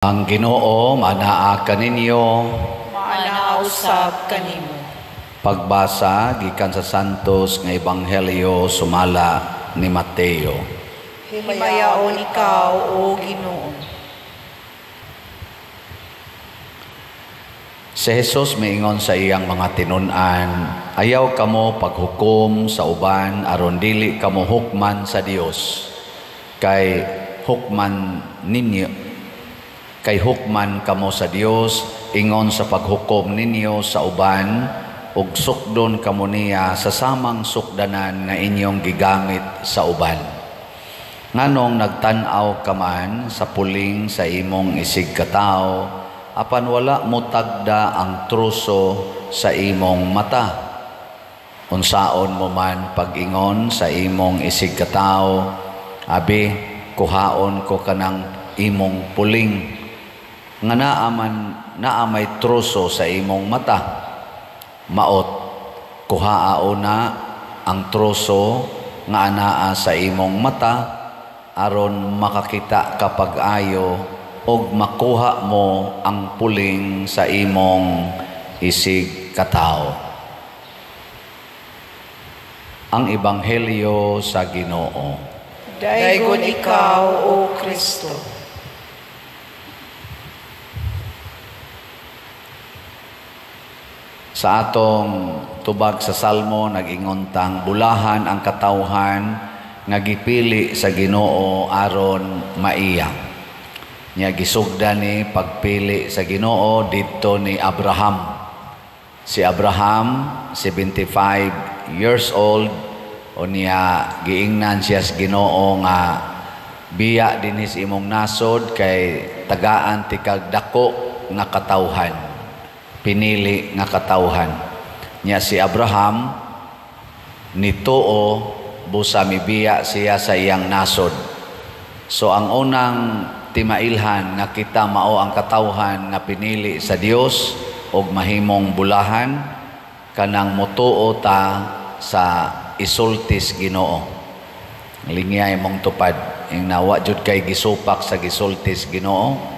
Ang Ginoo manaa kaninyo, manausab kanimo. Pagbasa gikan sa Santos nga Ebanghelyo sumala ni Mateo. Himayaon ikaw, O Ginoo. Si Jesus miingon sa iyang mga tinun-an, ayaw kamo paghukom sa uban aron dili kamo hukman sa Dios. Kay hukman kamo sa Dios, ingon sa paghukom ninyo sa uban, ug sukdon kamo niya sa samang sukdanan nga inyong gigamit sa uban. Nganong nagtan-aw ka man sa puling sa imong isig katawo, apan wala mo tagda ang truso sa imong mata. Unsaon mo man pag-ingon sa imong isig katawo, abi kuhaon ko kanang imong puling nga naamay truso sa imong mata. Maot, kuhaao na ang truso nga anaa sa imong mata aron makakita kapag ayo og makuha mo ang puling sa imong isig katawo. Ang Ebanghelyo sa Ginoo. Daygon ikaw, O Kristo. Sa atong tubag sa Salmo, nag-ingon tang bulahan ang katawhan nga gipili sa Ginoo aron maiya. Nya gisugda ni pagpili sa Ginoo didto ni Abraham. Si Abraham, 75 years old, o niya giingnan siya sa Ginoo nga biya dinis imong nasod kay tagaan ti kag dako nga katawhan. Pinili nga katawhan niya si Abraham, nituo busa mibiya siya sa iyang nasod. So ang unang timailhan nga kita mao ang katawhan nga pinili sa Dios og mahimong bulahan kanang motuo ta sa isultis Ginoo. Linya imong tupad ing nawa jud kay gisupak sa gisultis Ginoo.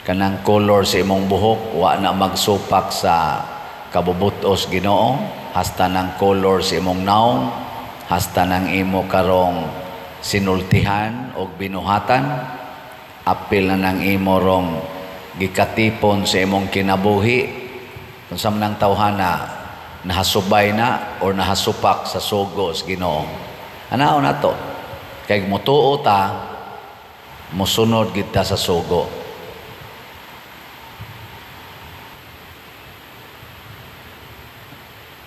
Kanang color sa imong buhok wa na magsupak sa kabubutos Ginoo, hasta ng color sa imong naong, hasta ng imo karong sinultihan o binuhatan, apil na ng imo rong gikatipon sa imong kinabuhi, kung sa manang tawhana nahasubay na o nahasupak sa sugo sa Ginoo. Anao na to? Kay mutuo ta, musunod kita sa sugo.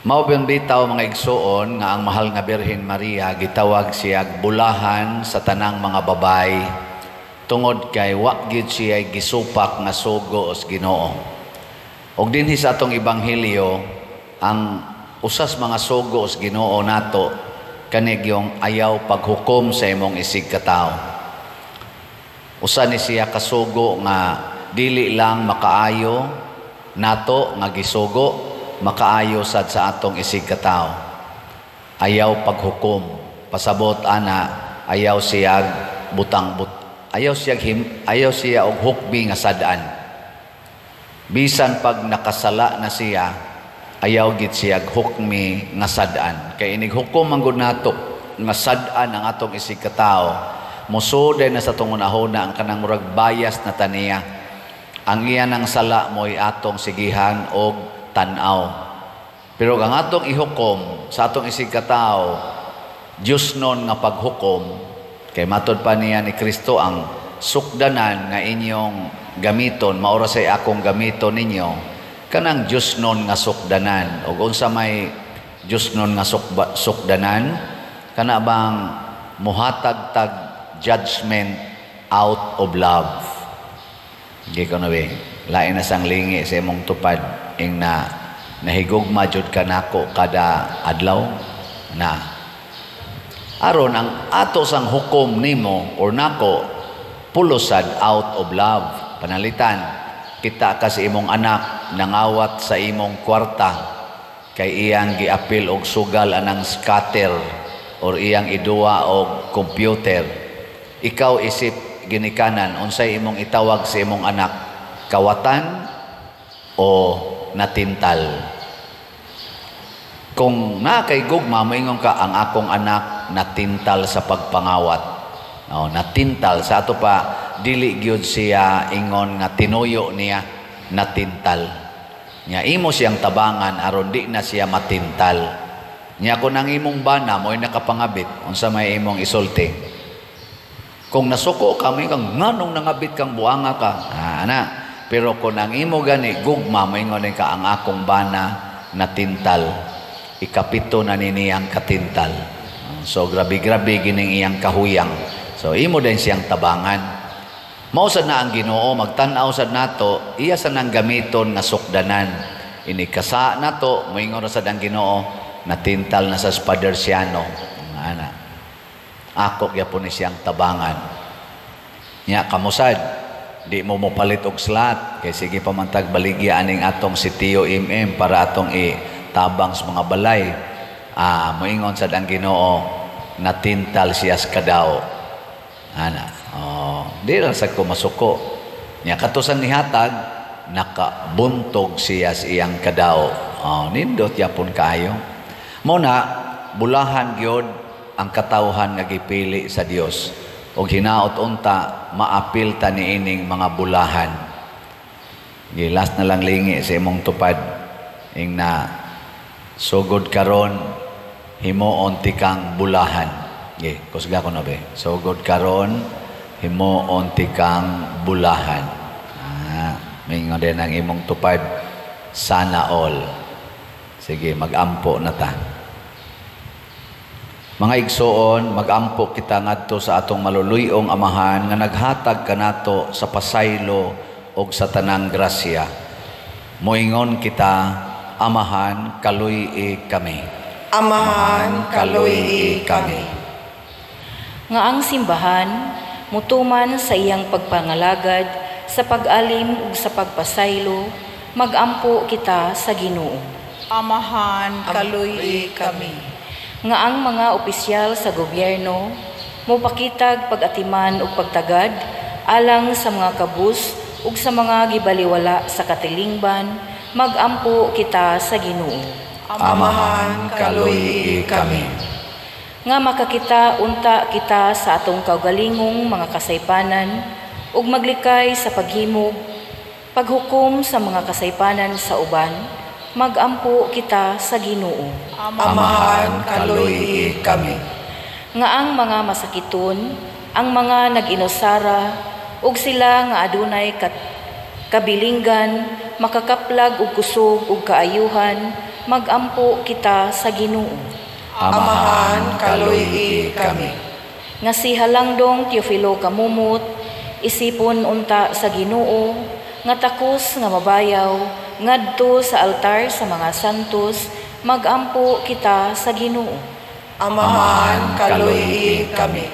Mao bitaw mga igsuon nga ang mahal nga Birhen Maria gitawag siya bulahan sa tanang mga babay tungod kay wa gyud siya gisupak nga sugo sa Ginoo. Og dinhi sa atong ebanghelyo ang usas mga sugo sa Ginoo nato kanig yung ayaw paghukom sa imong isig katawo. Usa ni siya kasugo nga dili lang makaayo nato nga gisugo, makaayo sad sa atong isig katawo. Ayaw paghukom, pasabot ana, ayaw siya ayaw siya og hukbi nga sad-an. Bisan pag nakasala na siya, ayaw gid siya hukmi nga sad-an. Kay inig hukom man gud nato nga sad-an ang atong isig katawo, musuday na sa atong unahuna ang kanang murag bias na taniya. Ang iyan ang sala mo'y atong sigihan og tanaw. Pero ang atong ihukom sa atong isig katawo, Diyos nun nga paghukom, kay matod pa niya ni Kristo ang sukdanan nga inyong gamiton, maura say akong gamiton ninyo, kanang Diyos nun nga sukdanan. O unsa may Diyos nun nga sukdanan, kana bang muhatag-tag judgment out of love. Hindi ko lain na sang lingi sa imong tupad ing nahigugma jud ka nako kada adlaw na aron ang ato sang hukom nimo or nako pulusad out of love. Panalitan kita ka sa imong anak nangawat sa imong kwarta kay iyang giapil og sugal anang scatter or iyang iduwa og computer. Ikaw isip ginikanan, unsay imong itawag sa imong anak, kawatan o natintal? Kung na kay gugma, moingon ka, ang akong anak natintal sa pagpangawat. Natintal. Sa ato pa, dili gyud siya ingon nga tinuyo niya, natintal. Nya imo siyang tabangan aron di na siya matintal. Nya kung ang imong bana mo'y nakapangabit, unsa may imong isulti? Kung nasuko kami kang nganong nangabit kang buanga ka, pero kung ang imo gani gugma, moingon ka, ang akong bana natintal. Ikapito na niniyang katintal. So grabe-grabe gining iyang kahuyang. So imo din siyang tabangan. Mao sad na ang Ginoo, magtan-aw sad nato, iya sa nang gamiton nga sukdanan. Ini kasa nato, moingon sad ang Ginoo, natintal na sa Spadersiano. Ana. Ako gyapon ni siyang tabangan. Nya kamusad, di mo mopalit og slat kay sige pamantag baligya aning atong si Tio para atong tabang sa mga balay. Moingon sad ang Ginoo, natintal siya sa kadaw. Di lang sa kumasuko. Nya katusan ni hatag, nakabuntog siya sa iyang kadaw. Nindot yapon kayo. Muna, bulahan gyud ang katawhan nga gipili sa Dios. Og hinaot unta, maapil ta niining mga bulahan. Gilas na lang lingi sa imong tupad. Ing na sugod karon himuon ti kang bulahan. Kusga ko na be. Sugod karon himuon ti kang bulahan. Mingon din ang imong tupad, sana all. Sige, magampo na ta. Mga igsoon, magampo kita ngadto sa atong maluluyong amahan nga naghatag kanato sa pasaylo og sa tanang grasya. Moingon kita, Amahan, kaluy kami. Amahan, kaluy kami. Nga ang simbahan, mutuman sa iyang pagpangalagad, sa pag-alim ug sa pagpasaylo, magampo kita sa Ginoo. Amahan, kaluy kami. Nga ang mga opisyal sa gobyerno, mupakitag pag-atiman ug pagtagad, alang sa mga kabus ug sa mga gibaliwala sa katilingban, magampo kita sa Ginoo. Amahan, kaluy kami. Nga makakita unta kita sa atong kaugalingong mga kasaypanan ug maglikay sa paghimog, paghukom sa mga kasaypanan sa uban, magampo kita sa Ginoo. Amahan, kaluy kami. Nga ang mga masakiton, ang mga nag-inusara ug sila nga adunay kabilinggan, makakaplag ug kusog ug kaayuhan, magampo kita sa Ginoo. Amahan, kaluy kami. Nga si Halangdong Teofilo Kamumot, isipon unta sa Ginoo, nga takos nga mabayaw, ngadto sa altar sa mga santos, magampo kita sa Ginoo. Amahan, kaluy kami.